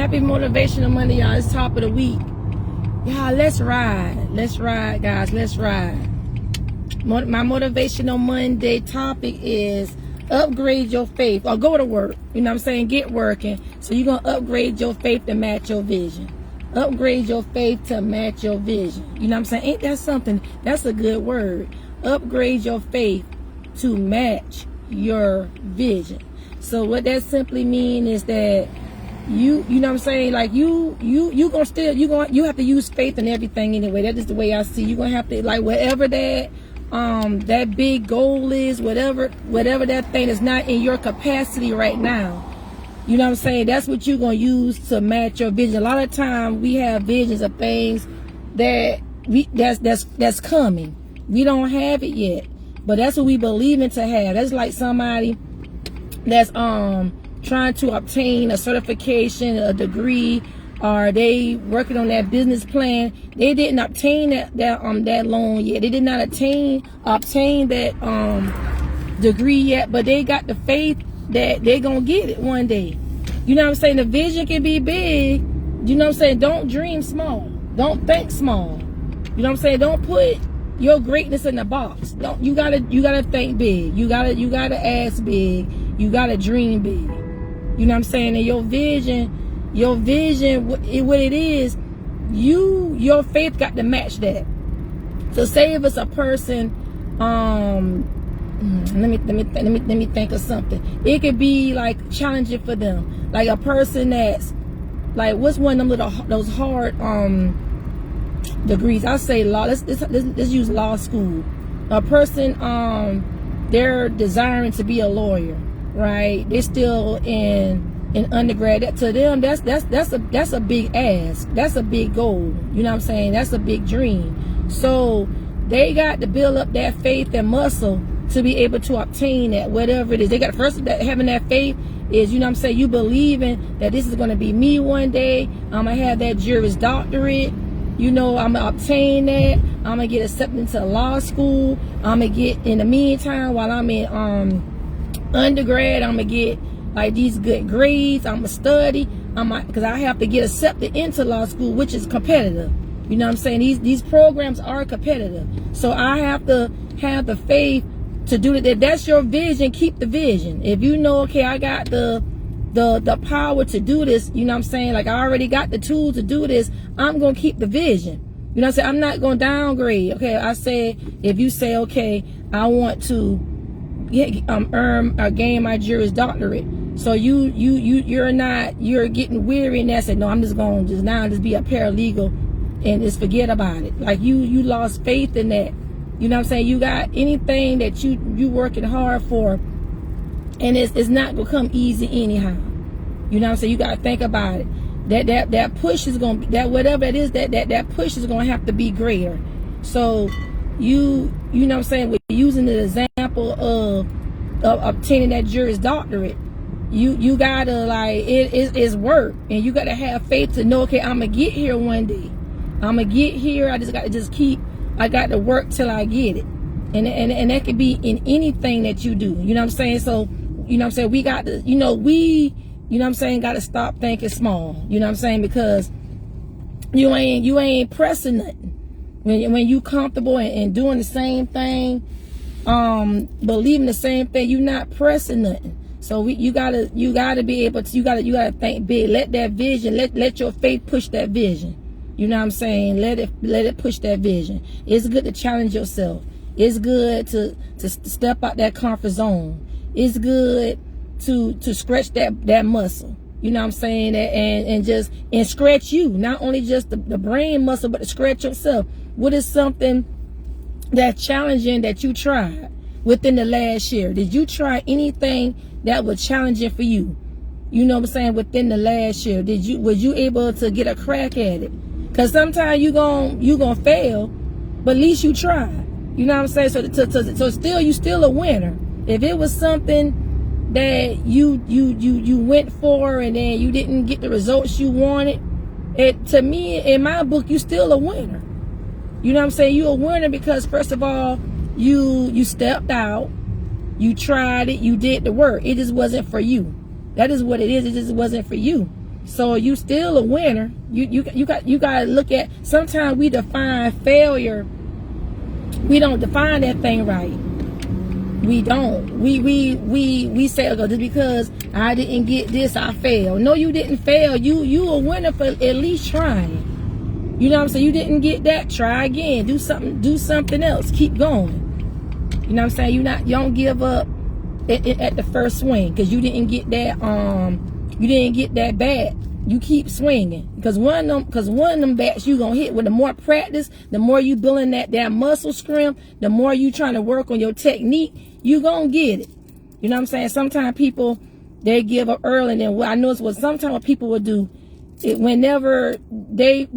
Happy Motivational Monday, y'all. It's top of the week. Y'all, let's ride. Let's ride, guys. Let's ride. My Motivational Monday topic is upgrade your faith. Or go to work. You know what I'm saying? Get working. So you're going to upgrade your faith to match your vision. Upgrade your faith to match your vision. You know what I'm saying? Ain't that something? That's a good word. Upgrade your faith to match your vision. So what that simply means is that you know what I'm saying, like you have to use faith in everything anyway. That is the way I see. You're gonna have to, like, whatever that big goal is, whatever that thing is not in your capacity right now, you know what I'm saying, that's what you're gonna use to match your vision. A lot of time we have visions of things that's coming. We don't have it yet, but that's what we believe in to have. That's like somebody that's trying to obtain a certification, a degree, or they working on that business plan. They didn't obtain that loan yet. They did not obtain that degree yet, but they got the faith that they're gonna get it one day. You know what I'm saying? The vision can be big. You know what I'm saying? Don't dream small. Don't think small. You know what I'm saying? Don't put your greatness in the box. You gotta think big. You gotta ask big. You gotta dream big. You know what I'm saying? And your vision, what it is, your faith got to match that. So say if it's a person, let me think of something. It could be like challenging for them, like a person that's like, what's one of them those hard degrees? I say law. Let's use law school. A person they're desiring to be a lawyer, right? They're still in undergrad. To them, that's a big ask. That's a big goal. You know what I'm saying? That's a big dream. So they got to build up that faith and muscle to be able to obtain that, whatever it is. They got first that having that faith is, you know what I'm saying, you believing that this is going to be me one day. I'm gonna have that Juris Doctorate. You know, I'm gonna obtain that. I'm gonna get accepted into law school. I'm gonna get, in the meantime, while I'm in undergrad, I'm gonna get like these good grades. I'm gonna study. Because I have to get accepted into law school, which is competitive. You know what I'm saying? These programs are competitive. So I have to have the faith to do that. That's your vision. Keep the vision. If you know, okay, I got the power to do this, you know what I'm saying, like I already got the tools to do this, I'm gonna keep the vision. You know what I'm saying? I'm not gonna downgrade. Okay, I say, if you say, okay, I want to earn or gain my Juris Doctorate, so you're getting weary and that, say, no, I'm just gonna just be a paralegal and just forget about it. Like you lost faith in that. You know what I'm saying? You got anything that you working hard for, and it's not gonna come easy anyhow. You know what I'm saying? You gotta think about it. That push is gonna, that whatever it is, that push is gonna have to be greater. So you know what I'm saying, with using the example of obtaining that Juris Doctorate, you gotta, like, it's work, and you gotta have faith to know, okay, I'm gonna get here one day. I'm gonna get here. I just gotta I got to work till I get it. And that could be in anything that you do. You know what I'm saying? So, you know what I'm saying, we got to, you know what I'm saying, got to stop thinking small. You know what I'm saying? Because you ain't pressing nothing. When you comfortable and doing the same thing, believing the same thing, you're not pressing nothing. So you gotta be able to, you gotta think big. Let that vision, let your faith push that vision. You know what I'm saying? Let it push that vision. It's good to challenge yourself. It's good to step out that comfort zone. It's good to stretch that muscle. You know what I'm saying? And scratch you. Not only just the brain muscle, but to scratch yourself. What is something that's challenging that you tried within the last year? Did you try anything that was challenging for you? You know what I'm saying? Within the last year, was you able to get a crack at it? Because sometimes you gonna fail, but at least you tried. You know what I'm saying? So still, you still a winner. If it was something that you went for and then you didn't get the results you wanted, to me, in my book, you still a winner. You know what I'm saying? You a winner because, first of all, you stepped out, you tried it, you did the work. It just wasn't for you. That is what it is. It just wasn't for you. So you still a winner. You got to look at, sometimes we define failure, we don't define that thing right. We don't. We say, oh, just because I didn't get this, I failed. No, you didn't fail. You a winner for at least trying. You know what I'm saying? You didn't get that, try again. Do something else. Keep going. You know what I'm saying? You don't give up at the first swing, because you didn't get that bat. You keep swinging, because one of them bats you gonna hit. With the more practice, the more you building that muscle scrim, the more you trying to work on your technique, you gonna get it. You know what I'm saying? Sometimes people, they give up early, and then what I noticed was sometimes what people would do, whenever they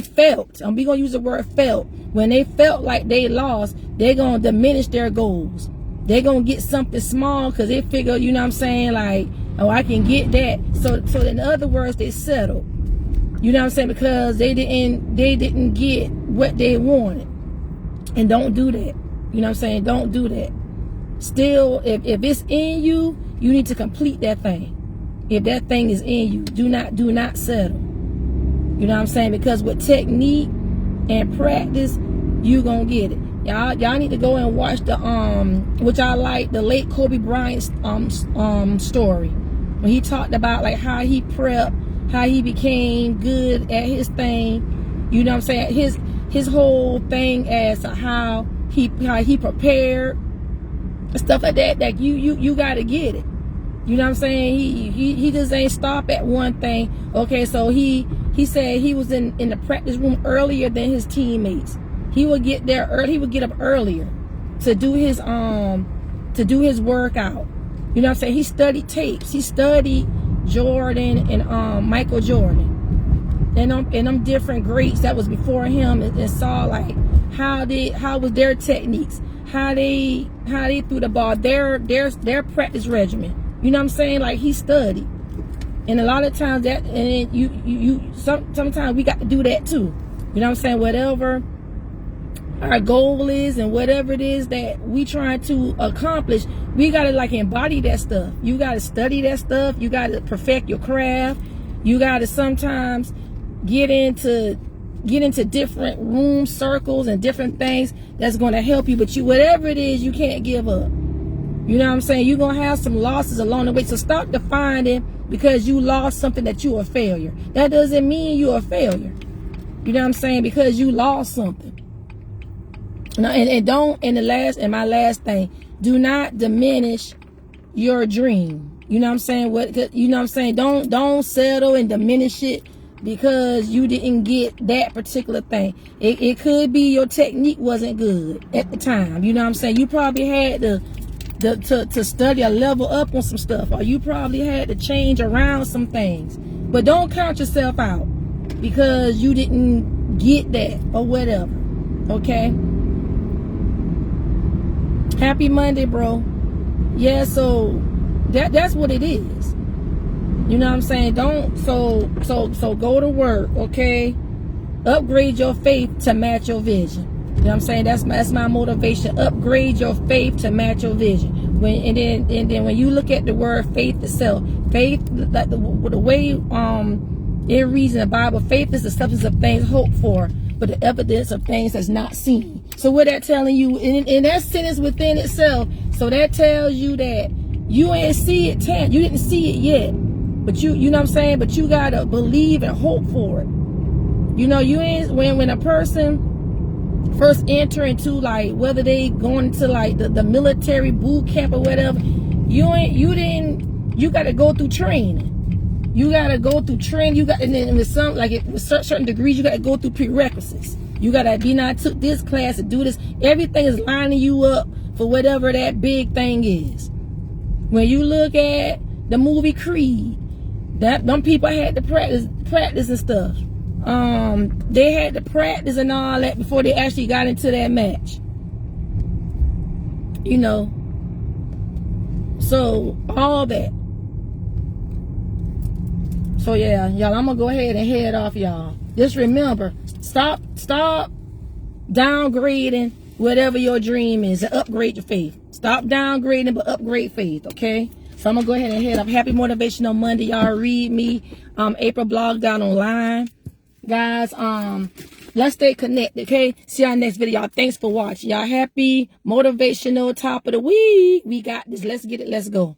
felt, we gonna use the word felt, when they felt like they lost, they gonna diminish their goals. They gonna get something small, because they figure, you know what I'm saying, like, oh, I can get that. So in other words, they settled. You know what I'm saying? Because they didn't get what they wanted. And don't do that. You know what I'm saying? Don't do that. Still, if it's in you, you need to complete that thing. If that thing is in you, do not settle. You know what I'm saying? Because with technique and practice, you gonna get it. Y'all need to go and watch the which I like, the late Kobe Bryant's story, when he talked about like how he prepped, how he became good at his thing. You know what I'm saying? His whole thing as to how he prepared, stuff like that. Like you gotta get it. You know what I'm saying? He just ain't stop at one thing. Okay, so he said he was in the practice room earlier than his teammates. He would get there early. He would get up earlier to do his workout. You know what I'm saying? He studied tapes. He studied Jordan and Michael Jordan and them different greats that was before him, and saw like how was their techniques, how they threw the ball, their practice regimen. You know what I'm saying? Like, he studied. And a lot of times that, and sometimes we got to do that too. You know what I'm saying? Whatever our goal is and whatever it is that we trying to accomplish, we got to like embody that stuff. You got to study that stuff. You got to perfect your craft. You got to sometimes get into different room circles and different things that's going to help you. But whatever it is, you can't give up. You know what I'm saying? You're going to have some losses along the way. So stop defining because you lost something that you're a failure. That doesn't mean you're a failure. You know what I'm saying? Because you lost something. Now, and my last thing, do not diminish your dream. You know what I'm saying? You know what I'm saying? Don't settle and diminish it because you didn't get that particular thing. It could be your technique wasn't good at the time. You know what I'm saying? You probably had to study or level up on some stuff, or you probably had to change around some things. But don't count yourself out because you didn't get that or whatever. Okay? Happy Monday, bro. Yeah, so that's what it is. You know what I'm saying? So go to work, okay? Upgrade your faith to match your vision. You know what I'm saying? That's my motivation. Upgrade your faith to match your vision. And then when you look at the word faith itself, faith, like the way it reads in the Bible, faith is the substance of things hoped for, but the evidence of things that's not seen. So what that telling you, in that sentence within itself, so that tells you that you ain't see it, you didn't see it yet, but you know what I'm saying? But you gotta believe and hope for it. You know, you ain't, when a person first enter into, like, whether they going into like the military boot camp or whatever, you gotta go through training. You gotta go through training. And then with some, like with certain degrees, you gotta go through prerequisites. You gotta I took this class and do this. Everything is lining you up for whatever that big thing is. When you look at the movie Creed, them people had to practice and stuff. They had to practice and all that before they actually got into that match. You know. So all that. So yeah, y'all, I'm gonna go ahead and head off, y'all. Just remember, stop downgrading whatever your dream is and upgrade your faith. Stop downgrading, but upgrade faith, okay? So I'm gonna go ahead and head up. Happy Motivational Monday, y'all. Read me, April blog down online, guys. Let's stay connected, okay? See y'all next video, y'all. Thanks for watching, y'all. Happy motivational top of the week. We got this. Let's get it. Let's go.